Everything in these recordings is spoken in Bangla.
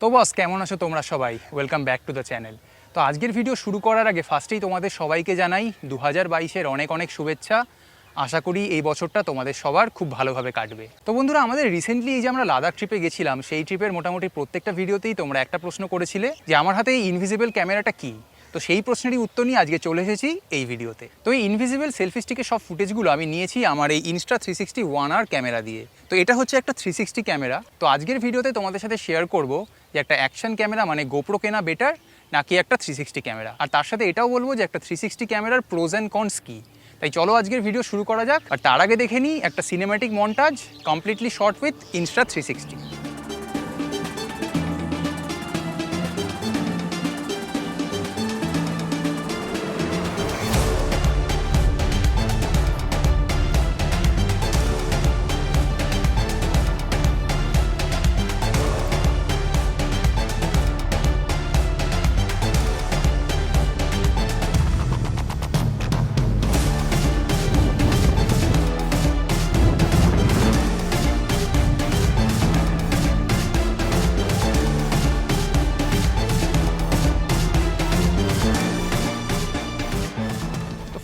তো বস কেমন আছো তোমরা সবাই? Welcome back to the channel. তো আজকের ভিডিও শুরু করার আগে ফার্স্টেই তোমাদের সবাইকে জানাই 2022-এর অনেক অনেক শুভেচ্ছা। আশা করি এই বছরটা তোমাদের সবার খুব ভালোভাবে কাটবে। তো বন্ধুরা, আমাদের রিসেন্টলি এই যে আমরা লাদাখ ট্রিপে গেছিলাম, সেই ট্রিপের মোটামুটি প্রত্যেকটা ভিডিওতেই তোমরা একটা প্রশ্ন করেছিলে যে আমার হাতে এই ইনভিজিবল ক্যামেরাটা কী। তো সেই প্রশ্নেরই উত্তর নিয়ে আজকে চলে এসেছি এই ভিডিওতে। তো এই ইনভিজিবল সেলফি স্টিকের সব ফুটেজগুলো আমি নিয়েছি আমার এই ইনস্টা 360 1R ক্যামেরা দিয়ে। তো এটা হচ্ছে একটা 360 ক্যামেরা। তো আজকের ভিডিওতে তোমাদের সাথে শেয়ার করব যে একটা অ্যাকশন ক্যামেরা মানে গোপ্রো কেনা বেটার নাকি একটা 360 ক্যামেরা, আর তার সাথে এটাও বলবো যে একটা 360 ক্যামেরার প্রোজ অ্যান্ড কনস কী। তাই চলো আজকের ভিডিও শুরু করা যাক। আর তার আগে দেখে নিই একটা cinematic montage completely shot with Insta 360।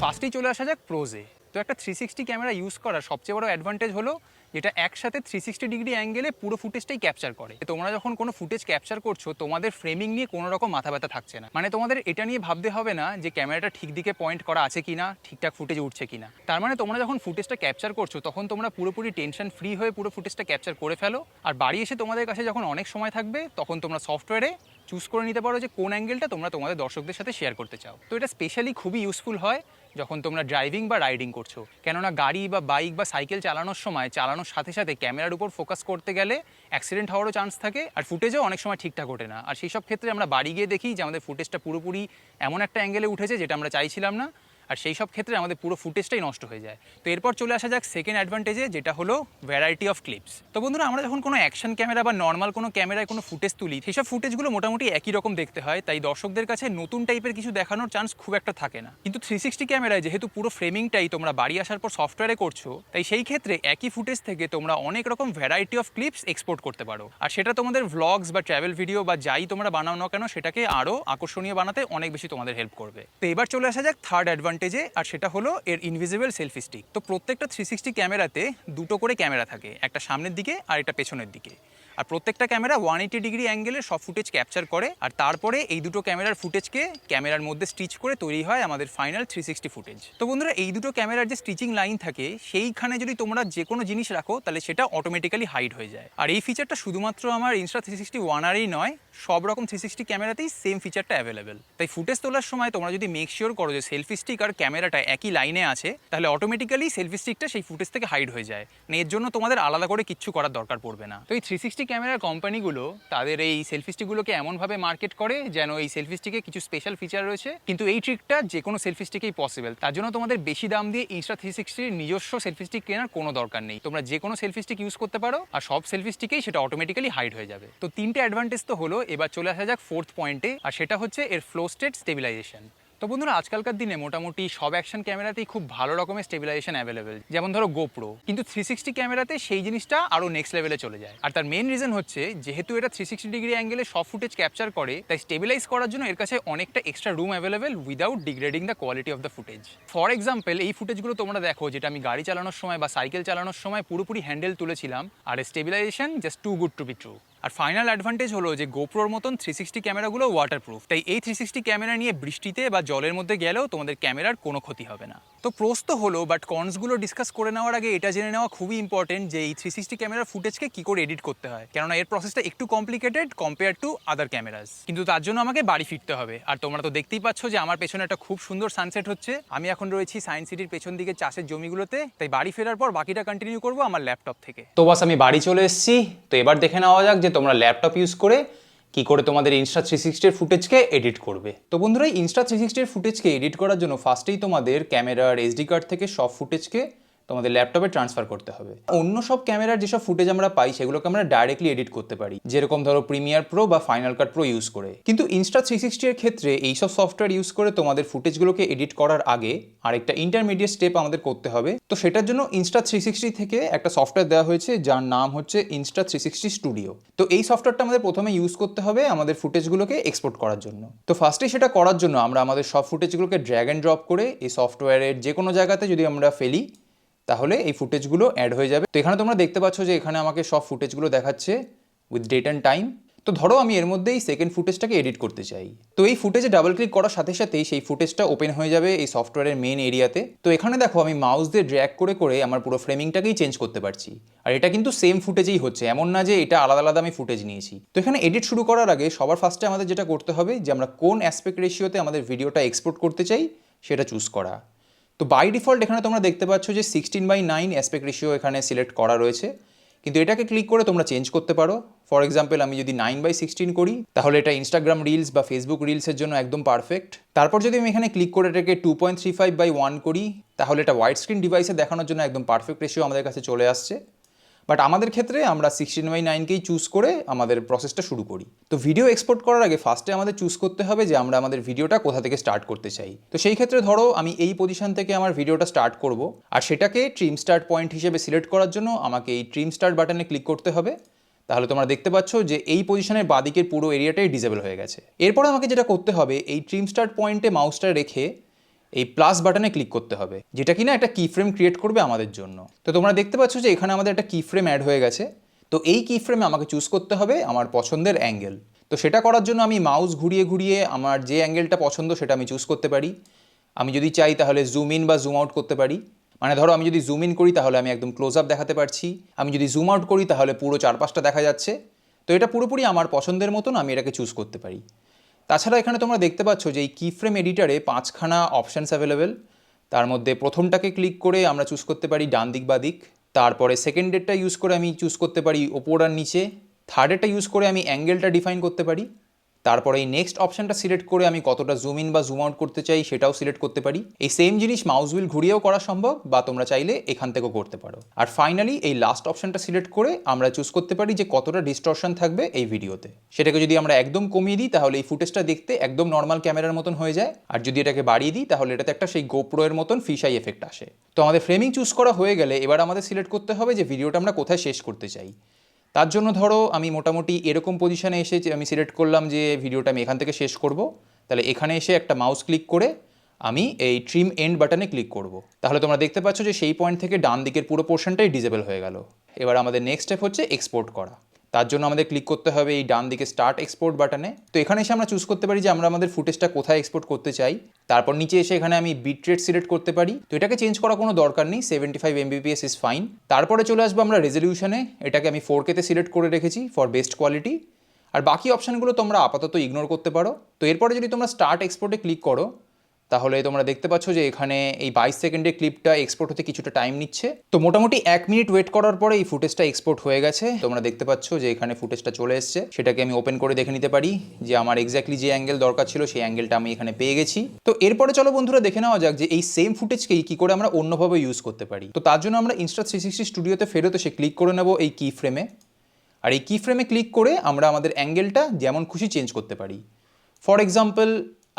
ফার্স্টেই চলে আসা যাক প্রোজে। তো একটা 360 ক্যামেরা ইউজ করার সবচেয়ে বড় অ্যাডভান্টেজ হলো যেটা একসাথে 360 ডিগ্রি অ্যাঙ্গেলে পুরো ফুটেজটাই ক্যাপচার করে। তোমরা যখন কোনো ফুটেজ ক্যাপচার করছো তোমাদের ফ্রেমিং নিয়ে কোনো রকম মাথা ব্যথা থাকছে না, মানে তোমাদের এটা নিয়ে ভাবতে হবে না যে ক্যামেরাটা ঠিক দিকে পয়েন্ট করা আছে কিনা, ঠিকঠাক ফুটেজ উঠছে কিনা। তার মানে তোমরা যখন ফুটেজটা ক্যাপচার করছো তখন তোমরা পুরোপুরি টেনশন ফ্রি হয়ে পুরো ফুটেজটা ক্যাপচার করে ফেলো। আর বাড়ি এসে তোমাদের কাছে যখন অনেক সময় থাকবে তখন তোমরা সফটওয়্যারে চুজ করে নিতে পারো যে কোন অ্যাঙ্গেলটা তোমরা তোমাদের দর্শকদের সাথে শেয়ার করতে চাও। তো এটা স্পেশালি খুবই ইউজফুল হয় যখন তোমরা ড্রাইভিং বা রাইডিং করছো, কেননা গাড়ি বা বাইক বা সাইকেল চালানোর সময় চালানোর সাথে সাথে ক্যামেরার উপর ফোকাস করতে গেলে অ্যাক্সিডেন্ট হওয়ারও চান্স থাকে, আর ফুটেজও অনেক সময় ঠিকঠাক ওঠে না। আর সেই সব ক্ষেত্রে আমরা বাড়ি গিয়ে দেখি যে আমাদের ফুটেজটা পুরোপুরি এমন একটা অ্যাঙ্গেলে উঠেছে যেটা আমরা চাইছিলাম না, আর সেই সব ক্ষেত্রে আমাদের পুরো ফুটেজটাই নষ্ট হয়ে যায়। তো এরপর চলে আসা যাক সেকেন্ড অ্যাডভান্টেজে, যেটা হলো ভ্যারাইটি অফ ক্লিপস। তো বন্ধুরা, আমরা যখন কোনো অ্যাকশন ক্যামেরা বা নর্মাল কোনো ক্যামেরায় কোনো ফুটেজ তুলি, সেই সব ফুটেজগুলো মোটামুটি একই রকম দেখতে হয়, তাই দর্শকদের কাছে নতুন টাইপের কিছু দেখানোর চান্স খুব একটা থাকে না। কিন্তু 360 ক্যামেরায় যেহেতু পুরো ফ্রেমিংটাই তোমরা বাড়ি আসার পর সফটওয়্যারে করছো, তাই সেই ক্ষেত্রে একই ফুটেজ থেকে তোমরা অনেক রকম ভ্যারাইটি অফ ক্লিপস এক্সপোর্ট করতে পারো, আর সেটা তোমাদের ভ্লগস বা ট্রাভেল ভিডিও বা যাই তোমরা বানাও না কেন সেটাকে আরও আকর্ষণীয় বানাতে অনেক বেশি তোমাদের হেল্প করবে। তো এবার চলে আসা যাক থার্ড অ্যাডভান্টেজে, আর সেটা হলো এর ইনভিজিবল সেলফি স্টিক। তো প্রত্যেকটা 360 ক্যামেরাতে দুটো করে ক্যামেরা থাকে, একটা সামনের দিকে আর একটা পেছনের দিকে, আর প্রত্যেকটা ক্যামেরা 180 ডিগ্রি অ্যাঙ্গেলে সব ফুটেজ ক্যাপচার করে, আর তারপরে এই দুটো ক্যামেরার ফুটেজকে ক্যামেরার মধ্যে স্টিচ করে তৈরি হয় আমাদের ফাইনাল 360 ফুটেজ। তো বন্ধুরা, এই দুটো ক্যামেরার যে স্টিচিং লাইন থাকে সেইখানে যদি তোমরা যে কোনো জিনিস রাখো তাহলে সেটা অটোমেটিক্যালি হাইড হয়ে যায়। আর এই ফিচারটা শুধুমাত্র আমার ইনস্টা 360 1Rই নয়, সব রকম 360 ক্যামেরাতেই সেম ফিচারটা অ্যাভেলেবেল। তাই ফুটেজ তোলার সময় তোমরা যদি মেক শিওর করো যে সেলফি স্টিক আর ক্যামেরাটা একই লাইনে আছে, তাহলে অটোমেটিক্যালি সেলফি স্টিকটা সেই ফুটেজ থেকে হাইড হয়ে যায়, মানে এর জন্য তোমাদের আলাদা করে কিচ্ছু করার দরকার পড়বে না। তো এই 360 ক্যামেরার কোম্পানিগুলো তাদের এই সেলফি স্টিকগুলোকে এমনভাবে মার্কেট করে যেন এই সেলফি স্টিকে কিছু স্পেশাল ফিচার রয়েছে, কিন্তু এই ট্রিকটা যে কোনো সেলফি স্টিকেই পসিবল। তার জন্য তোমাদের বেশি দাম দিয়ে ইনস্টা 360 নিজস্ব সেলফি স্টিক কেনার কোনো দরকার নেই, তোমরা যে কোনো সেলফি স্টিক ইউজ করতে পারো, আর সব সেলফি স্টিকেই সেটা অটোমেটিক্যালি হাইড হয়ে যাবে। তো তিনটে অ্যাডভান্টেজ তো হলো, এবার চলে আসা যাক ফোর্থ পয়েন্টে, আর সেটা হচ্ছে এর ফ্লোস্টেট স্টেবিলাইজেশন। তো বন্ধুরা, আজকালকার দিনে মোটামুটি সব অ্যাকশন ক্যামেরাতেই খুব ভালো রকমের স্টেবিলাইজেশন অ্যাভেলেবেল, যেমন ধরো গোপ্রো, কিন্তু 360 ক্যামেরাতে সেই জিনিসটা আরও নেক্সট লেভেলে চলে যায়। আর তার মেন রিজন হচ্ছে যেহেতু এটা 360 ডিগ্রি অ্যাঙ্গেলে সব ফুটেজ ক্যাপচার করে, তাই স্টেবিলাইজ করার জন্য এর কাছে অনেকটা extra room available without degrading the quality of the footage. For example, এই ফুটেজগুলো তোমরা দেখো যেটা আমি গাড়ি চালানোর সময় বা সাইকেল চালানোর সময় পুরোপুরি হ্যান্ডেল তুলেছিলাম, আর stabilization just too good to be true. আর ফাইনাল অ্যাডভান্টেজ হলো যে গোপ্রোর মতন 360 ক্যামেরাগুলো ওয়াটারপ্রুফ, তাই এই 360 ক্যামেরা নিয়ে বৃষ্টিতে বা জলের মধ্যে গেলেও তোমাদের ক্যামেরার কোনো ক্ষতি হবে না। তো প্রোস তো হলো, বাট কনসগুলো ডিসকাস করে নেওয়ার আগে এটা জেনে নেওয়া খুবই ইম্পর্টেন্ট যে এই 360 ক্যামেরার ফুটেজকে কী করে এডিট করতে হয়, কেননা এর প্রসেসটা একটু complicated compare to other cameras. কিন্তু তার জন্য আমাকে বাড়ি ফিরতে হবে, আর তোমরা তো দেখতেই পাচ্ছ যে আমার পেছনে একটা খুব সুন্দর সানসেট হচ্ছে। আমি এখন রয়েছি সায়েন্স সিটির পেছন দিকে চাষের জমিগুলোতে, তাই বাড়ি ফেরার পর বাকিটা কন্টিনিউ করবো আমার ল্যাপটপ থেকে। তো বাস আমি বাড়ি চলে এসেছি। তো এবার দেখে নেওয়া যাক যে তোমরা ল্যাপটপ ইউজ করে কি করে তোমাদের ইনস্টা 360 এর ফুটেজকে এডিট করবে। তো বন্ধুরা, ইনস্টা 360 এর ফুটেজকে এডিট করার জন্য ফার্স্টেই তোমাদের ক্যামেরার এসডি কার্ড থেকে সব ফুটেজকে তোমাদের ল্যাপটপে ট্রান্সফার করতে হবে। অন্য সব ক্যামেরার যেসব ফুটেজ আমরা পাই সেগুলোকে আমরা ডাইরেক্টলি এডিট করতে পারি, যেরকম ধরো প্রিমিয়ার প্রো বা ফাইনাল কাট প্রো ইউজ করে। কিন্তু Insta360 এর ক্ষেত্রে এইসব সফটওয়্যার ইউজ করে তোমাদের ফুটেজগুলোকে এডিট করার আগে আরেকটা ইন্টারমিডিয়েট স্টেপ আমাদের করতে হবে। তো সেটার জন্য Insta360 থেকে একটা সফটওয়্যার দেওয়া হয়েছে যার নাম হচ্ছে Insta360 স্টুডিও। তো এই সফটওয়্যারটা আমাদের প্রথমে ইউজ করতে হবে আমাদের ফুটেজগুলোকে এক্সপোর্ট করার জন্য। তো ফার্স্টে সেটা করার জন্য আমরা আমাদের সব ফুটেজগুলোকে ড্র্যাগ অ্যান্ড ড্রপ করে এই সফটওয়্যারের যে কোনো জায়গাতে যদি আমরা ফেলি তাহলে এই ফুটেজগুলো অ্যাড হয়ে যাবে। তো এখানে তোমরা দেখতে পাচ্ছ যে এখানে আমাকে সব ফুটেজগুলো দেখাচ্ছে উইথ ডেট অ্যান্ড টাইম। তো ধরো আমি এর মধ্যেই সেকেন্ড ফুটেজটাকে এডিট করতে চাই। তো এই ফুটেজে ডাবল ক্লিক করার সাথে সাথেই সেই ফুটেজটা ওপেন হয়ে যাবে এই সফটওয়্যারের মেন এরিয়াতে। তো এখানে দেখো আমি মাউস দিয়ে ড্র্যাগ করে করে আমার পুরো ফ্রেমিংটাকেই চেঞ্জ করতে পারছি। আর এটা কিন্তু সেম ফুটেজেই হচ্ছে, এমন না যে এটা আলাদা আলাদা আমি ফুটেজ নিয়েছি। তো এখানে এডিট শুরু করার আগে সবার ফার্স্টে আমাদের যেটা করতে হবে যে আমরা কোন অ্যাসপেক্ট রেশিওতে আমাদের ভিডিওটা এক্সপোর্ট করতে চাই সেটা চুজ করা। তো বাই ডিফল্ট এখানে তোমরা দেখতে পাচ্ছ যে 16:9 অ্যাসপেক্ট রেশিও এখানে সিলেক্ট করা রয়েছে, কিন্তু এটাকে ক্লিক করে তোমরা চেঞ্জ করতে পারো। ফর এক্সাম্পল আমি যদি 9:16 করি তাহলে এটা ইনস্টাগ্রাম রিলস বা ফেসবুক রিলসের জন্য একদম পারফেক্ট। তারপর যদি আমি এখানে ক্লিক করে এটাকে 2.35/1 করি তাহলে এটা ওয়াইড স্ক্রিন ডিভাইসে দেখানোর জন্য একদম পারফেক্ট রেশিও আমাদের কাছে চলে আসছে। বাট আমাদের ক্ষেত্রে আমরা 16:9কেই চুজ করে আমাদের প্রসেসটা শুরু করি। তো ভিডিও এক্সপোর্ট করার আগে ফার্স্টে আমাদের চুজ করতে হবে যে আমরা আমাদের ভিডিওটা কোথা থেকে স্টার্ট করতে চাই। তো সেই ক্ষেত্রে ধরো আমি এই পজিশন থেকে আমার ভিডিওটা স্টার্ট করব, আর সেটাকে ট্রিম স্টার্ট পয়েন্ট হিসেবে সিলেক্ট করার জন্য আমাকে এই ট্রিম স্টার্ট বাটনে ক্লিক করতে হবে। তাহলে তোমরা দেখতে পাচ্ছ যে এই পজিশনের বাদিকের পুরো এরিয়াটাই ডিসেবল হয়ে গেছে। এরপর আমাকে যেটা করতে হবে এই ট্রিম স্টার্ট পয়েন্টে মাউসটা রেখে এই প্লাস বাটনে ক্লিক করতে হবে, যেটা কিনা একটা কি ফ্রেম ক্রিয়েট করবে আমাদের জন্য। তো তোমরা দেখতে পাচ্ছ যে এখানে আমাদের একটা কি ফ্রেম অ্যাড হয়ে গেছে। তো এই কি ফ্রেমে আমাকে চুজ করতে হবে আমার পছন্দের অ্যাঙ্গেল। তো সেটা করার জন্য আমি মাউস ঘুরিয়ে ঘুরিয়ে আমার যে অ্যাঙ্গেলটা পছন্দ সেটা আমি চুজ করতে পারি। আমি যদি চাই তাহলে জুম ইন বা জুম আউট করতে পারি। মানে ধরো আমি যদি জুম ইন করি তাহলে আমি একদম ক্লোজ আপ দেখাতে পারছি, আমি যদি জুম আউট করি তাহলে পুরো চারপাশটা দেখা যাচ্ছে। তো এটা পুরোপুরি আমার পছন্দের মতন আমি এটাকে চুজ করতে পারি। তাছাড়া এখানে তোমরা দেখতে পাচ্ছ যে এই কি ফ্রেম এডিটারে 5খানা অপশানস অ্যাভেলেবেল। তার মধ্যে প্রথমটাকে ক্লিক করে আমরা চুজ করতে পারি ডান দিক বা দিক, তারপরে সেকেন্ডেরটা ইউজ করে আমি চুজ করতে পারি ওপর আর নিচে, থার্ডেরটা ইউজ করে আমি অ্যাঙ্গেলটা ডিফাইন করতে পারি, তারপরে এই নেক্সট অপশানটা সিলেক্ট করে আমি কতটা জুম ইন বা জুম আউট করতে চাই সেটাও সিলেক্ট করতে পারি। এই সেম জিনিস মাউস হুইল ঘুরিয়েও করা সম্ভব বা তোমরা চাইলে এখান থেকেও করতে পারো। আর ফাইনালি এই লাস্ট অপশানটা সিলেক্ট করে আমরা চুজ করতে পারি যে কতটা ডিস্টরশন থাকবে এই ভিডিওতে। সেটাকে যদি আমরা একদম কমিয়ে দিই তাহলে এই ফুটেজটা দেখতে একদম নর্মাল ক্যামেরার মতন হয়ে যায়, আর যদি এটাকে বাড়িয়ে দিই তাহলে এটাতে একটা সেই GoPro এর মতন ফিশাই এফেক্ট আসে। তো আমাদের ফ্রেমিং চুজ করা হয়ে গেলে এবার আমাদের সিলেক্ট করতে হবে যে ভিডিওটা আমরা কোথায় শেষ করতে চাই। তার জন্য ধরো আমি মোটামুটি এরকম পজিশনে এসে আমি সিলেক্ট করলাম যে ভিডিওটা আমি এখান থেকে শেষ করব। তাহলে এখানে এসে একটা মাউস ক্লিক করে আমি এই ট্রিম এন্ড বাটনে ক্লিক করব। তাহলে তোমরা দেখতে পাচ্ছ যে সেই পয়েন্ট থেকে ডান দিকের পুরো পোর্শনটাই ডিসেবল হয়ে গেল। এবার আমাদের নেক্সট স্টেপ হচ্ছে এক্সপোর্ট করা। তার জন্য আমাদের ক্লিক করতে হবে এই ডান দিকে স্টার্ট এক্সপোর্ট বাটনে। তো এখানে এসে আমরা চুজ করতে পারি যে আমরা আমাদের ফুটেজটা কোথায় এক্সপোর্ট করতে চাই। তারপর নিচে এসে এখানে আমি বিট রেট সিলেক্ট করতে পারি। তো এটাকে চেঞ্জ করার কোনো দরকার নেই, 75 Mbps ইজ ফাইন। তারপরে চলে আসবো আমরা রেজলিউশনে, এটাকে আমি 4K তে সিলেক্ট করে রেখেছি ফর বেস্ট কোয়ালিটি। আর বাকি অপশানগুলো তোমরা আপাতত ইগনোর করতে পারো। তো এরপরে যদি তোমরা স্টার্ট এক্সপোর্টে ক্লিক করো তাহলে তোমরা দেখতে পাচ্ছ যে এখানে এই 22 সেকেন্ডের ক্লিপটা এক্সপোর্ট হতে কিছুটা টাইম নিচ্ছে। তো মোটামুটি 1 মিনিট ওয়েট করার পরে এই ফুটেজটা এক্সপোর্ট হয়ে গেছে। তোমরা দেখতে পাচ্ছ যে এখানে ফুটেজটা চলে এসছে। সেটাকে আমি ওপেন করে দেখে নিতে পারি যে আমার এক্স্যাক্টলি যে অ্যাঙ্গেল দরকার ছিল সেই অ্যাঙ্গেলটা আমি এখানে পেয়ে গেছি। তো এরপরে চলো বন্ধুরা দেখে নেওয়া যাক যে এই সেম ফুটেজকেই কী করে আমরা অন্যভাবে ইউজ করতে পারি। তো তার জন্য আমরা Insta360 স্টুডিওতে ফেরত এসে ক্লিক করে নেব এই কি ফ্রেমে। আর এই কি ফ্রেমে ক্লিক করে আমরা আমাদের অ্যাঙ্গেলটা যেমন খুশি চেঞ্জ করতে পারি। ফর এক্সাম্পল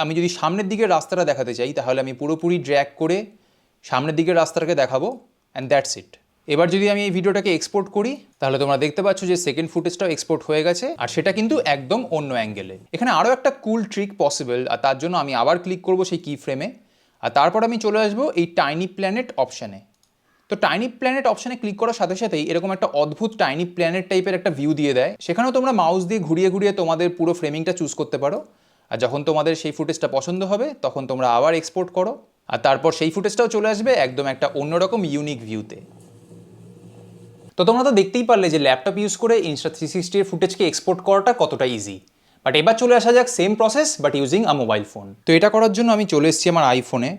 আমি যদি সামনের দিকের রাস্তাটা দেখাতে চাই তাহলে আমি পুরোপুরি ড্র্যাগ করে সামনের দিকের রাস্তাটাকে দেখাবো, অ্যান্ড দ্যাটস ইট। এবার যদি আমি এই ভিডিওটাকে এক্সপোর্ট করি তাহলে তোমরা দেখতে পাচ্ছ যে সেকেন্ড ফুটেজটাও এক্সপোর্ট হয়ে গেছে, আর সেটা কিন্তু একদম অন্য অ্যাঙ্গেলে। এখানে আরও একটা কুল ট্রিক পসিবল, আর তার জন্য আমি আবার ক্লিক করব সেই কি ফ্রেমে, আর তারপর আমি চলে আসবো এই টাইনি প্ল্যানেট অপশানে। তো টাইনি প্ল্যানেট অপশানে ক্লিক করার সাথে সাথেই এরকম একটা অদ্ভুত টাইনি প্ল্যানেট টাইপের একটা ভিউ দিয়ে দেয়। সেখানেও তোমরা মাউস দিয়ে ঘুরিয়ে ঘুরিয়ে তোমাদের পুরো ফ্রেমিংটা চুজ করতে পারো, আর যখন তোমাদের সেই ফুটেজটা পছন্দ হবে তখন তোমরা আবার এক্সপোর্ট করো, আর তারপর সেই ফুটেজটাও চলে আসবে একদম একটা অন্যরকম ইউনিক ভিউতে। তো তোমরা তো দেখতেই পারলে যে ল্যাপটপ ইউজ করে Insta360 এর ফুটেজকে এক্সপোর্ট করাটা কতটা ইজি। বাট এবার চলে আসা যাক same process but using a mobile phone. তো এটা করার জন্য আমি চলে এসেছি আমার আইফোনে।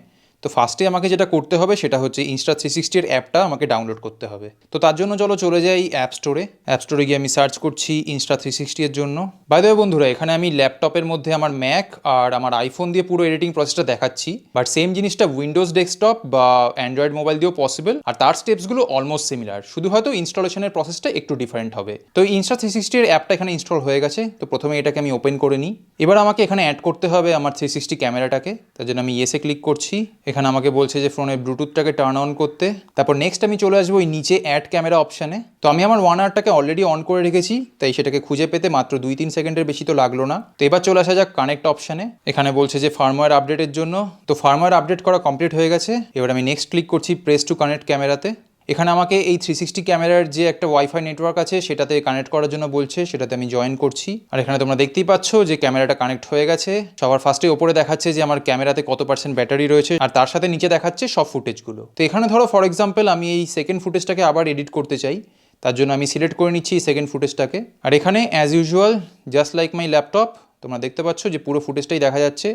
তো ফার্স্টে আমাকে যেটা করতে হবে সেটা হচ্ছে ইনস্টা 360 এর অ্যাপটা আমাকে ডাউনলোড করতে হবে। তো তার জন্য চলে যাই অ্যাপ স্টোরে গিয়ে আমি সার্চ করছি ইনস্টা 360 এর জন্য। বাই দ্য ওয়ে বন্ধুরা, এখানে আমি ল্যাপটপের মধ্যে আমার ম্যাক আর আমার আইফোন দিয়ে পুরো এডিটিং প্রসেসটা দেখাচ্ছি, বাট সেম জিনিসটা উইন্ডোজ ডেস্কটপ বা অ্যান্ড্রয়েড মোবাইল দিয়েও পসিবল, আর তার স্টেপসগুলো অলমোস্ট সিমিলার, শুধু হয়তো ইনস্টলেশনের প্রসেসটা একটু ডিফারেন্ট হবে। তো ইনস্টা 360 এর অ্যাপটা এখানে ইনস্টল হয়ে গেছে। তো প্রথমে এটাকে আমি ওপেন করে নিই। এবার আমাকে এখানে অ্যাড করতে হবে আমার 360 ক্যামেরাটাকে। তার জন্য আমি ইয়েসে ক্লিক করছি। এখানে আমাকে বলছে যে ফোনের ব্লুটুথটাকে টার্ন অন করতে। তারপর নেক্সট আমি চলে আসবো ওই নিচে অ্যাড ক্যামেরা অপশানে। তো আমি আমার 1 আওয়ারটাকে অলরেডি অন করে রেখেছি, তাই সেটাকে খুঁজে পেতে মাত্র 2-3 সেকেন্ডের বেশি তো লাগলো না। তো এবার চলে আসা যাক কানেক্ট অপশানে। এখানে বলছে যে ফার্মওয়্যার আপডেটের জন্য। তো ফার্মওয়্যার আপডেট করা কমপ্লিট হয়ে গেছে। এবার আমি নেক্সট ক্লিক করছি প্রেস টু কানেক্ট ক্যামেরাতে। এখানে আমাকে এই 360 ক্যামেরার যে একটা ওয়াইফাই নেটওয়ার্ক আছে সেটাতে কানেক্ট করার জন্য বলছে, সেটাতে আমি জয়েন করছি। আর এখানে তোমরা দেখতেই পাচ্ছ যে ক্যামেরাটা কানেক্ট হয়ে গেছে। সবার ফার্স্টে ওপরে দেখাচ্ছে যে আমার ক্যামেরাতে কত % ব্যাটারি রয়েছে, আর তার সাথে নিচে দেখাচ্ছে সব ফুটেজগুলো। তো এখানে ধরো ফর এক্সাম্পল আমি এই সেকেন্ড ফুটেজটাকে আবার এডিট করতে চাই, তার জন্য আমি সিলেক্ট করে নিচ্ছি সেকেন্ড ফুটেজটাকে। আর এখানে as usual just like my laptop তোমরা দেখতে পাচ্ছ যে পুরো ফুটেজটাই দেখা যাচ্ছে।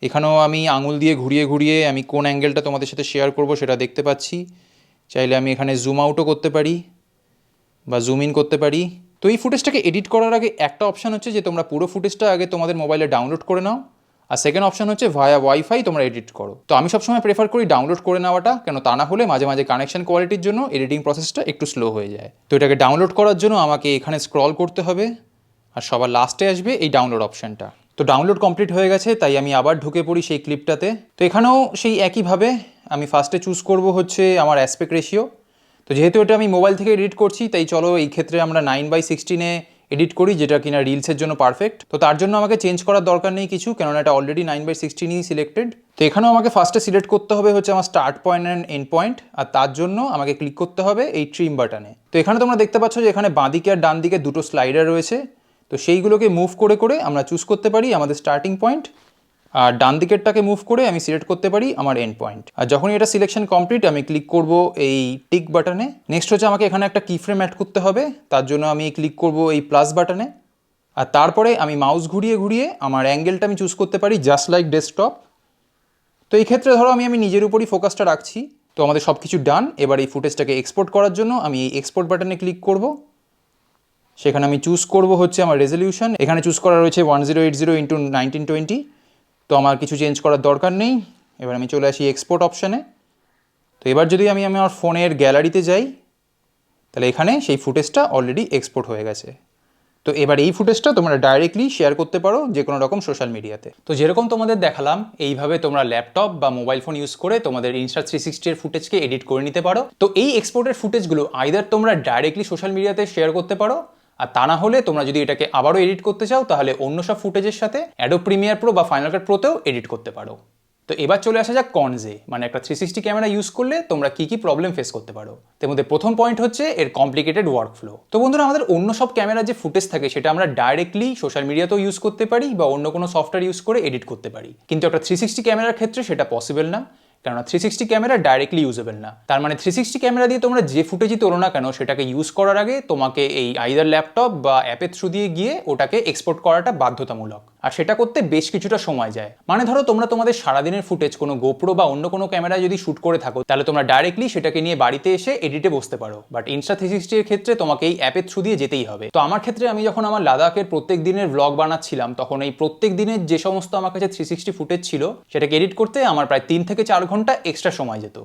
এখানেও আমি আঙুল দিয়ে ঘুরিয়ে ঘুরিয়ে আমি কোন অ্যাঙ্গেলটা তোমাদের সাথে শেয়ার করব সেটা দেখতে পাচ্ছি। চাইলে আমি এখানে জুম আউটও করতে পারি বা জুম ইন করতে পারি। তো এই ফুটেজটাকে এডিট করার আগে একটা অপশান হচ্ছে যে তোমরা পুরো ফুটেজটা আগে তোমাদের মোবাইলে ডাউনলোড করে নাও, আর সেকেন্ড অপশান হচ্ছে ভায়া ওয়াইফাই তোমরা এডিট করো। তো আমি সবসময় প্রেফার করি ডাউনলোড করে নেওয়াটা, কেন তা না হলে মাঝে মাঝে কানেকশন কোয়ালিটির জন্য এডিটিং প্রসেসটা একটু স্লো হয়ে যায়। তো এটাকে ডাউনলোড করার জন্য আমাকে এখানে স্ক্রল করতে হবে, আর সবার লাস্টে আসবে এই ডাউনলোড অপশানটা। তো ডাউনলোড কমপ্লিট হয়ে গেছে, তাই আমি আবার ঢুকে পড়ি সেই ক্লিপটাতে। তো এখানেও সেই একইভাবে আমি ফার্স্টে চুজ করব হচ্ছে আমার অ্যাসপেক্ট রেশিও। তো যেহেতু এটা আমি মোবাইল থেকে এডিট করছি, তাই চলো এই ক্ষেত্রে আমরা 9:16 এডিট করি, যেটা কিনা রিলসের জন্য পারফেক্ট। তো তার জন্য আমাকে চেঞ্জ করার দরকার নেই কিছু, কেননা এটা অলরেডি 9:16ই সিলেক্টেড। তো এখানেও আমাকে ফার্স্টে সিলেক্ট করতে হবে হচ্ছে আমার start point and end point, আর তার জন্য আমাকে ক্লিক করতে হবে এই ট্রিম বাটনে। তো এখানে তোমরা দেখতে পাচ্ছ যে এখানে বাঁদিকে আর ডান দিকে দুটো স্লাইডার রয়েছে। তো সেইগুলোকে মুভ করে করে আমরা চুজ করতে পারি আমাদের স্টার্টিং পয়েন্ট, আর ডান দিকেরটাকে মুভ করে আমি সিলেক্ট করতে পারি আমার এন্ড পয়েন্ট। আর যখনই এটা সিলেকশন কমপ্লিট আমি ক্লিক করব এই টিক বাটনে। নেক্সট হচ্ছে আমাকে এখানে একটা কি ফ্রেম অ্যাড করতে হবে, তার জন্য আমি ক্লিক করব এই প্লাস বাটনে। আর তারপরে আমি মাউস ঘুরিয়ে ঘুরিয়ে আমার অ্যাঙ্গেলটা আমি চুজ করতে পারি জাস্ট লাইক ডেস্কটপ। তো এই ক্ষেত্রে ধরো আমি নিজের উপরই ফোকাসটা রাখছি। তো আমাদের সব কিছু ডান। এবার এই ফুটেজটাকে এক্সপোর্ট করার জন্য আমি এই এক্সপোর্ট বাটনে ক্লিক করব। সেখানে আমি চুজ করব হচ্ছে আমার রেজলিউশন। এখানে চুজ করা রয়েছে 1080x1920। তো আমার কিছু চেঞ্জ করার দরকার নেই। এবার আমি চলে আসি এক্সপোর্ট অপশানে। তো এবার যদি আমি আমার ফোনের গ্যালারিতে যাই, তাহলে এখানে সেই ফুটেজটা অলরেডি এক্সপোর্ট হয়ে গেছে। তো এবার এই ফুটেজটা তোমরা ডাইরেক্টলি শেয়ার করতে পারো যে কোনো রকম সোশ্যাল মিডিয়াতে। তো যেরকম তোমাদের দেখালাম, এইভাবে তোমরা ল্যাপটপ বা মোবাইল ফোন ইউজ করে তোমাদের ইনস্টা 360 এর ফুটেজকে এডিট করে নিতে পারো। তো এই এক্সপোর্টের ফুটেজগুলো আইদার তোমরা ডাইরেক্টলি সোশ্যাল মিডিয়াতে শেয়ার করতে পারো, আর তা না হলে তোমরা যদি এটাকে আবারও এডিট করতে চাও তাহলে অন্য সব ফুটেজের সাথে অ্যাডোব প্রিমিয়ার প্রো বা ফাইনাল কাট প্রোতেও এডিট করতে পারো। তো এবার চলে আসা যাক কনজে, মানে একটা 360 ক্যামেরা ইউজ করলে তোমরা কি কি প্রবলেম ফেস করতে পারো। তার মধ্যে প্রথম পয়েন্ট হচ্ছে এর কমপ্লিকেটেড ওয়ার্কফ্লো। তো বন্ধুরা, আমাদের অন্য সব ক্যামেরার যে ফুটেজ থাকে সেটা আমরা ডাইরেক্টলি সোশ্যাল মিডিয়াতেও ইউজ করতে পারি বা অন্য কোনো সফটওয়্যার ইউজ করে এডিট করতে পারি, কিন্তু একটা 360 ক্যামেরার ক্ষেত্রে সেটা পসিবল না, কেননা 360 ক্যামেরা ডাইরেক্টলি ইউজেবল না। তার মানে 360 ক্যামেরা দিয়ে তোমরা যে ফুটেজই তোলো না কেন, সেটাকে ইউজ করার আগে তোমাকে এই আইদার ল্যাপটপ বা অ্যাপের থ্রু দিয়ে গিয়ে ওটাকে এক্সপোর্ট করাটা বাধ্যতামূলক, আর সেটা করতে বেশ কিছুটা সময় যায়। মানে ধরো তোমরা তোমাদের সারাদিনের ফুটেজ কোনো গোপ্রো বা অন্য কোনো ক্যামেরায় যদি শ্যুট করে থাকো, তাহলে তোমরা ডাইরেক্টলি সেটাকে নিয়ে বাড়িতে এসে এডিটে বসতে পারো, বাট ইনস্টা 360 এর ক্ষেত্রে তোমাকে এই অ্যাপের থ্রু দিয়ে যেতেই হবে। তো আমার ক্ষেত্রে আমি যখন আমার লাদাখের প্রত্যেক দিনের ব্লগ বানাচ্ছিলাম, তখন এই প্রত্যেক দিনের যে সমস্ত আমার কাছে 360 ফুটেজ ছিল সেটাকে এডিট করতে আমার প্রায় 3 থেকে 4 ঘন্টা এক্সট্রা সময় যেত।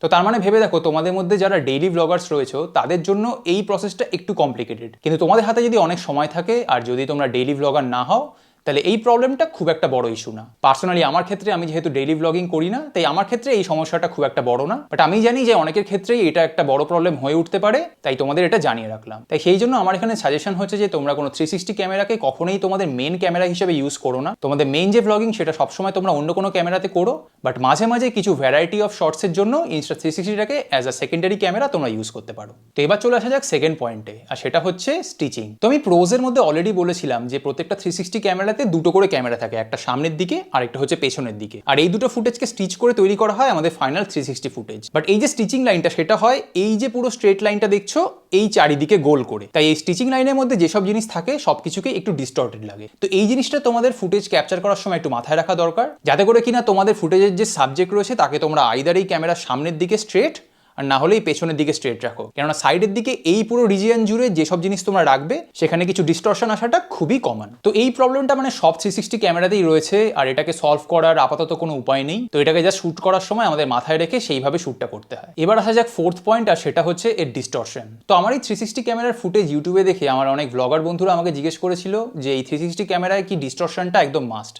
তো তার মানে ভেবে দেখো, তোমাদের মধ্যে যারা ডেইলি ব্লগার্স রয়েছে তাদের জন্য এই প্রসেসটা একটু কমপ্লিকেটেড, কিন্তু তোমাদের হাতে যদি অনেক সময় থাকে আর যদি তোমরা ডেইলি ব্লগার না হও, তাহলে এই প্রবলেমটা খুব একটা বড় ইস্যু না। পার্সোনালি আমার ক্ষেত্রে, আমি যেহেতু ডেইলি ব্লগিং করি না, তাই আমার ক্ষেত্রে এই সমস্যাটা খুব একটা বড় না, বাট আমি জানি যে অনেকের ক্ষেত্রেই এটা একটা বড় প্রবলেম হয়ে উঠতে পারে, তাই তোমাদের এটা জানিয়ে রাখলাম। তাই সেই জন্য আমার এখানে সাজেশন হচ্ছে যে তোমরা কোনো 360 ক্যামেরাকে কখনোই তোমাদের মেন ক্যামেরা হিসেবে ইউজ করো না। তোমাদের মেন যে ব্লগিং সেটা সবসময় তোমরা অন্য কোনো ক্যামেরাতে করো, বাট মাঝে মাঝে কিছু ভ্যারাইটি অফ শর্টসের জন্য ইনস্টা 360টাকে অ্যাজ আ সেকেন্ডারি ক্যামেরা তোমরা ইউজ করতে পারো। তো এবার চলে আসা যাক সেকেন্ড পয়েন্টে, আর সেটা হচ্ছে স্টিচিং। তো আমি প্রোজের মধ্যে অলরেডি বলেছিলাম যে প্রত্যেকটা 360 ক্যামেরা ক্যামেরাতে দুটো করে ক্যামেরা থাকে, একটা সামনের দিকে আর একটা হচ্ছে পেছনের দিকে। আর এই দুটো ফুটেজকে স্টিচ করে তৈরি করা হয় আমাদের ফাইনাল 360 ফুটেজ। বাট এই যে স্টিচিং লাইনটা সেটা হয় এই যে পুরো স্ট্রেট লাইনটা দেখছো এই চারিদিকে গোল করে। তাই এই স্টিচিং লাইনের মধ্যে যেসব জিনিস থাকে সবকিছুকে একটু ডিস্টর্টেড লাগে। তো এই জিনিসটা তোমাদের ফুটেজ ক্যাপচার করার সময় একটু মাথায় রাখা দরকার, যাতে করে কিনা তোমাদের ফুটেজের যে সাবজেক্ট রয়েছে তাকে তোমরা আইদার এই ক্যামেরার সামনের দিকে স্ট্রেট আর না হলে এই পেছনের দিকে স্ট্রেট রাখো। কেননা সাইডের দিকে এই পুরো রিজিয়ন জুড়ে যেসব জিনিস তোমরা রাখবে সেখানে কিছু ডিস্টরশন আসাটা খুবই কমন। তো এই প্রবলেমটা মানে সব 360 ক্যামেরাতেই রয়েছে, আর এটাকে সলভ করার আপাতত কোনো উপায় নেই। তো এটাকে জাস্ট শ্যুট করার সময় আমাদের মাথায় রেখে সেইভাবে শ্যুটটা করতে হয়। এবার আসা যাক ফোর্থ পয়েন্ট, আর সেটা হচ্ছে এর ডিস্টরশন। তো আমার এই 360 ক্যামেরার ফুটেজ ইউটিউবে দেখে আমার অনেক ব্লগার বন্ধুরা আমাকে জিজ্ঞেস করেছিল যে এই 360 ক্যামেরায় কি ডিস্টরশনটা একদম মাস্ট।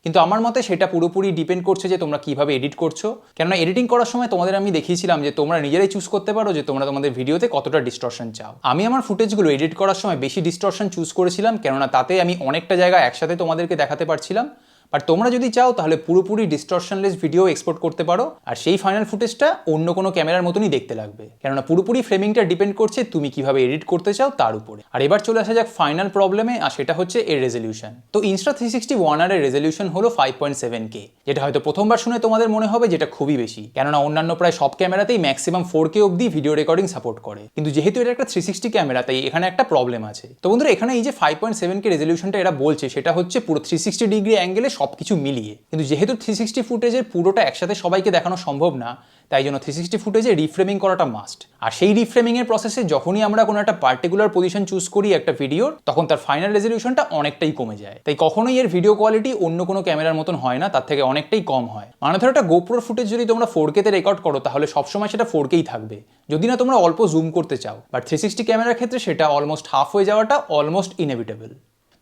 কিন্তু আমার মতে সেটা পুরোপুরি ডিপেন্ড করছে যে তোমরা কিভাবে এডিট করছো। কেননা এডিটিং করার সময় তোমাদের আমি দেখিয়েছিলাম যে তোমরা নিজেরাই চুজ করতে পারো যে তোমরা তোমাদের ভিডিওতে কতটা ডিস্টরশন চাও। আমি আমার ফুটেজগুলো এডিট করার সময় বেশি ডিস্টরশন চুজ করেছিলাম, কেননা তাতে আমি অনেকটা জায়গা একসাথে তোমাদেরকে দেখাতে পারছিলাম। বাট তোমরা যদি চাও তাহলে পুরোপুরি ডিস্টরশনলেস ভিডিও এক্সপোর্ট করতে পারো, আর সেই ফাইনাল ফুটেজটা অন্য কোনো ক্যামেরার মতনই দেখতে লাগবে। কেননা পুরোপুরি ফ্রেমিংটা ডিপেন্ড করছে তুমি কিভাবে এডিট করতে চাও তার উপরে। আর এবার চলে আসা যাক ফাইনাল প্রবলেমে, আর সেটা হচ্ছে এর রেজলিউশন। তো ইনস্টা 360 One R এর রেজলিউশন হলো 5.7K, যেটা হয়তো প্রথমবার শুনে তোমাদের মনে হবে যেটা খুবই বেশি, কেননা অন্যান্য প্রায় সব ক্যামেরাতেই ম্যাক্সিমাম 4K অবধি ভিডিও রেকর্ডিং সাপোর্ট করে। কিন্তু যেহেতু এটা একটা 360 ক্যামেরা তাই এখানে একটা প্রবলেম আছে। তো বন্ধুরা এখানে এই যে 5.7K রেজলিউশনটা এরা বলছে সেটা হচ্ছে পুরো 360 ডিগ্রি অ্যাঙ্গেলে সবকিছু মিলিয়ে। কিন্তু যেহেতু 360 ফুটেজের পুরোটা একসাথে সবাইকে দেখানো সম্ভব না, তাই জন্য 360 ফুটেজে রিফ্রেমিং করাটা মাস্ট। আর সেই রিফ্রেমিং এর প্রসেসে যখনই আমরা কোনো একটা পার্টিকুলার পজিশন চুজ করি একটা ভিডিওর, তখন তার ফাইনাল রেজলিউশনটা অনেকটাই কমে যায়। তাই কখনোই এর ভিডিও কোয়ালিটি অন্য কোনো ক্যামেরার মতন হয় না, তার থেকে অনেকটাই কম হয়। মানে ধরো একটা গোপ্রোর ফুটেজ যদি তোমরা 4K তে রেকর্ড করো তাহলে সবসময় সেটা 4Kই থাকবে, যদি না তোমরা অল্প জুম করতে চাও। বাট 360 ক্যামেরার ক্ষেত্রে সেটা অলমোস্ট হাফ হয়ে যাওয়াটা অলমোস্ট ইনএভিটেবল।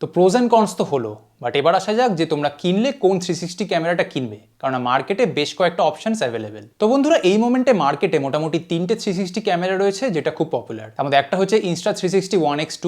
তো প্রোজ অ্যান্ড কনস তো হলো, বাট এবার আসা যাক যে তোমরা কিনলে কোন 360 ক্যামেরাটা কিনবে, কারণ মার্কেটে বেশ কয়েকটা অপশনস অ্যাভেলেবেল। তো বন্ধুরা এই মোমেন্টে মার্কেটে মোটামুটি 3টে 360 ক্যামেরা রয়েছে যেটা খুব পপুলার। তার মধ্যে একটা হচ্ছে ইনস্টা 360 One X2,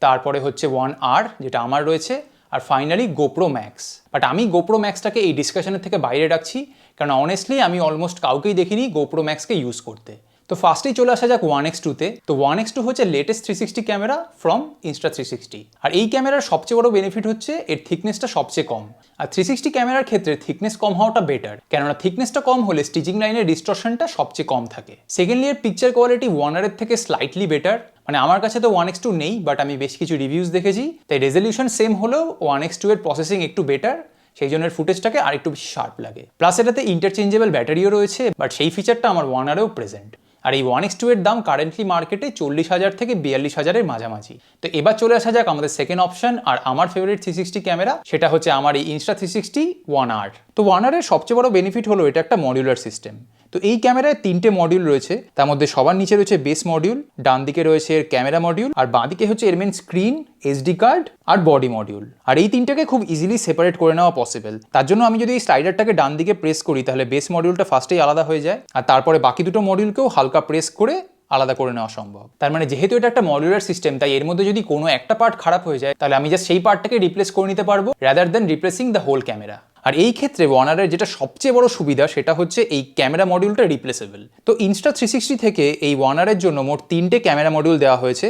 তারপরে হচ্ছে One R যেটা আমার রয়েছে, আর ফাইনালি GoPro Max। বাট আমি GoPro Maxটাকে এই ডিসকাশনের থেকে বাইরে রাখছি, কারণ অনেস্টলি আমি অলমোস্ট কাউকেই দেখিনি GoPro Maxকে ইউজ করতে। তো ফার্স্টেই চলে আসা যাক One X2 তে। তো One X2 হচ্ছে লেটেস্ট 360 ক্যামেরা ফ্রম ইনস্টা 360। আর এই ক্যামেরার সবচেয়ে বড় বেনিফিট হচ্ছে এর থিকনেসটা সবচেয়ে কম। আর 360 ক্যামেরার ক্ষেত্রে থিকনেস কম হওয়াটা বেটার, কেননা থিকনেসটা কম হলে স্টিচিং লাইনের ডিস্টরশনটা সবচেয়ে কম থাকে। সেকেন্ডলি এর পিকচার কোয়ালিটি One R এর থেকে স্লাইটলি বেটার। মানে আমার কাছে তো One X2 নেই, বাট আমি বেশ কিছু রিভিউজ দেখেছি, তাই রেজলিউশন সেম হলেও One X2 এর প্রসেসিং একটু বেটার, সেই জন্য ফুটেজটাকে আরেকটু বেশি শার্প লাগে। প্লাস এটাতে ইন্টারচেঞ্জেবল ব্যাটারিও রয়েছে, বাট সেই ফিচারটা আমার One R এও প্রেজেন্ট। আর এই One X2 এর দাম কারেন্টলি মার্কেটে 40,000 থেকে 42,000-এর মাঝামাঝি। তো এবার চলে আসা যাক আমাদের সেকেন্ড অপশন আর আমার ফেভারিট 360 ক্যামেরা, সেটা হচ্ছে আমার এই ইনস্টা 360 One R। তো One R এর সবচেয়ে বড় বেনিফিট হলো এটা একটা মডিউলার সিস্টেম। তো এই ক্যামেরায় 3টে মডিউল রয়েছে, তার মধ্যে সবার নিচে রয়েছে বেস মডিউল, ডান দিকে রয়েছে এর ক্যামেরা মডিউল, আর বাঁ দিকে হচ্ছে এর মেন স্ক্রিন, এসডি কার্ড আর বডি মডিউল। আর এই তিনটাকে খুব ইজিলি সেপারেট করে নেওয়া পসিবল। তার জন্য আমি যদি এই স্লাইডারটাকে ডান দিকে প্রেস করি তাহলে বেস মডিউলটা ফার্স্টেই আলাদা হয়ে যায়, আর তারপরে বাকি দুটো মডিউলকেও হালকা প্রেস করে আলাদা করে নেওয়া সম্ভব। তার মানে যেহেতু এটা একটা মডিউলার সিস্টেম, তাই এর মধ্যে যদি কোনো একটা পার্ট খারাপ হয়ে যায় তাহলে আমি জাস্ট সেই পার্টটাকে রিপ্লেস করে নিতে পারবো, rather than replacing the whole camera. আর এই ক্ষেত্রে One R এর যেটা সবচেয়ে বড় সুবিধা সেটা হচ্ছে এই ক্যামেরা মডিউলটা রিপ্লেসেবল। তো ইনস্টা 360 থেকে এই One R এর জন্য মোট 3টে ক্যামেরা মডিউল দেওয়া হয়েছে।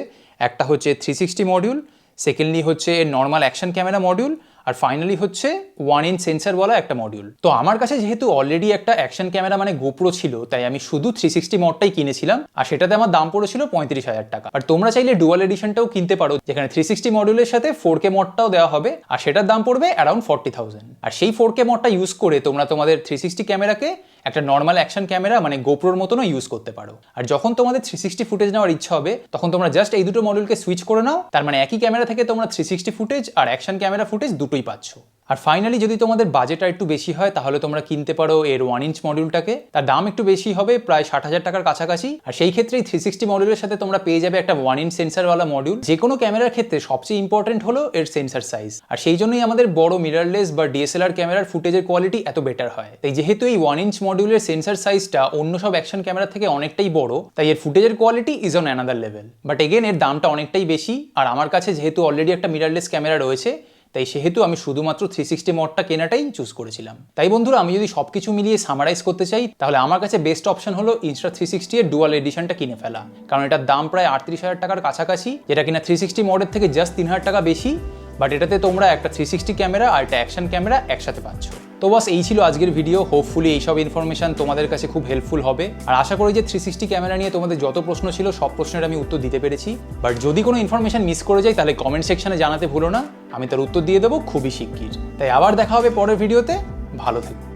একটা হচ্ছে 360 মডিউল, সেকেন্ডলি হচ্ছে নর্মাল অ্যাকশন ক্যামেরা মডিউল, আর ফাইনালি হচ্ছে 1-inch সেন্সারওয়ালা একটা মডিউল। তো আমার কাছে যেহেতু অলরেডি একটা অ্যাকশন ক্যামেরা মানে GoPro ছিল, তাই আমি শুধু 360 মডটাই কিনেছিলাম, আর সেটাতে আমার দাম পড়েছিল 35,000 টাকা। আর তোমরা চাইলে ডুয়াল এডিশনটাও কিনতে পারো, যেখানে 360 মডিউলের সাথে 4K মডটাও দেওয়া হবে, আর সেটার দাম পড়বে অ্যারাউন্ড 40,000। আর সেই 4K মডটা ইউজ করে তোমরা তোমাদের 360 ক্যামেরাকে একটা নর্মাল অ্যাকশন ক্যামেরা মানে GoProর মতনও ইউজ করতে পারো। আর যখন তোমাদের 360 ফুটেজ নেওয়ার ইচ্ছা হবে তখন তোমরা জাস্ট এই দুটো মডিউলকে সুইচ করে নাও, তার মানে একই ক্যামেরা থেকে তোমরা 360 ফুটেজ আর অ্যাকশন ক্যামেরা ফুটেজ দুটোই পাচ্ছ। আর ফাইনালি যদি তোমাদের বাজেট একটু বেশি হয় তাহলে তোমরা কিনতে পারো এর 1-inch মডিউলটাকে। তার দাম একটু বেশি হবে, প্রায় 60,000 টাকার কাছাকাছি। আর সেই ক্ষেত্রে 360 মডিউলের সাথে তোমরা পেয়ে যাবে একটা 1-inch সেন্সারওয়ালা মডিউল। যে কোনো ক্যামেরার ক্ষেত্রে সবচেয়ে ইম্পর্টেন্ট হলো এর সেন্সার সাইজ, আর সেই জন্যই আমাদের বড় মিররলেস বা ডিএসএলআর ক্যামেরার ফুটেজের কোয়ালিটি এত বেটার হয়। তাই যেহেতু এই 1-inch মডিউলের সেন্সার সাইজটা অন্য সব অ্যাকশন ক্যামেরা থেকে অনেকটাই বড়, তাই এর ফুটেজের quality is on another level. But again এর দামটা অনেকটাই বেশি, আর আমার কাছে যেহেতু অলরেডি একটা মিররলেস ক্যামেরা রয়েছে তাই সেহেতু আমি শুধুমাত্র 360 মডটা কেনাটাই চুজ করেছিলাম। তাই বন্ধুরা আমি যদি সবকিছু মিলিয়ে সামারাইজ করতে চাই তাহলে আমার কাছে বেস্ট অপশন হলো ইনস্টা 360 এর ডুয়াল এডিশনটা কিনে ফেলা, কারণ এটার দাম প্রায় 38,000 টাকার কাছাকাছি, যেটা কিনা 360 মডের থেকে জাস্ট 3,000 টাকা বেশি। বাট এটাতে তোমরা একটা 360 ক্যামেরা আর একটা অ্যাকশন ক্যামেরা একসাথে পাচ্ছ। তো বাস এই ছিল আজকের ভিডিও। হোপফুলি এইসব ইনফরমেশন তোমাদের কাছে খুব হেল্পফুল হবে। আর আশা করি যে 360 ক্যামেরা নিয়ে তোমাদের যত প্রশ্ন ছিল সব প্রশ্নের আমি উত্তর দিতে পেরেছি। বাট যদি কোনো ইনফরমেশন মিস করে যাই তাহলে কমেন্ট সেকশনে জানাতে ভুলো না, আমি তার উত্তর দিয়ে দেবো খুবই শিগগির। তাই আবার দেখা হবে পরের ভিডিওতে, ভালো থেকো।